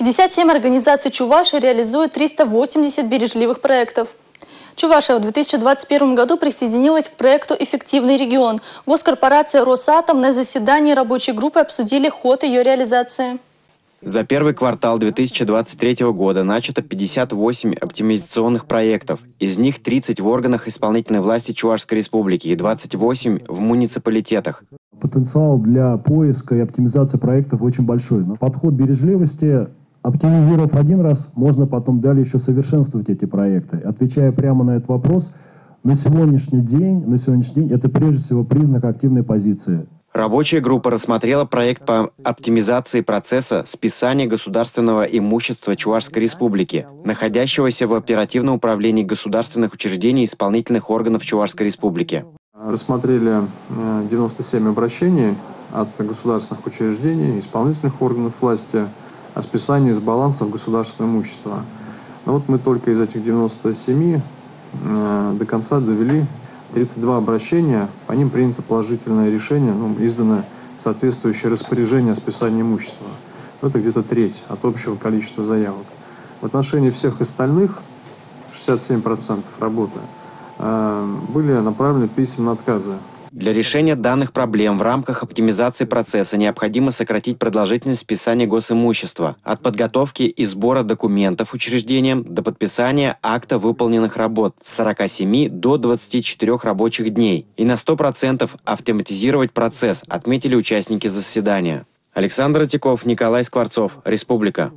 57 организаций Чувашии реализуют 380 бережливых проектов. Чувашия в 2021 году присоединилась к проекту «Эффективный регион». Госкорпорация «Росатом» на заседании рабочей группы обсудили ход ее реализации. За первый квартал 2023 года начато 58 оптимизационных проектов. Из них 30 в органах исполнительной власти Чувашской республики и 28 в муниципалитетах. Потенциал для поиска и оптимизации проектов очень большой. Но подход бережливости, оптимизировав один раз, можно потом далее еще совершенствовать эти проекты. Отвечая прямо на этот вопрос, на сегодняшний день это прежде всего признак активной позиции. Рабочая группа рассмотрела проект по оптимизации процесса списания государственного имущества Чувашской республики, находящегося в оперативном управлении государственных учреждений и исполнительных органов Чувашской республики. Рассмотрели 97 обращений от государственных учреждений, исполнительных органов власти о списании с балансов государственного имущества. Но вот мы только из этих 97 до конца довели 32 обращения, по ним принято положительное решение, издано соответствующее распоряжение о списании имущества. Это где-то треть от общего количества заявок. В отношении всех остальных, 67% работы, были направлены письменные отказы. Для решения данных проблем в рамках оптимизации процесса необходимо сократить продолжительность списания госимущества от подготовки и сбора документов учреждениям до подписания акта выполненных работ с 47 до 24 рабочих дней и на 100% автоматизировать процесс, отметили участники заседания. Александр Отеков, Николай Скворцов, Республика.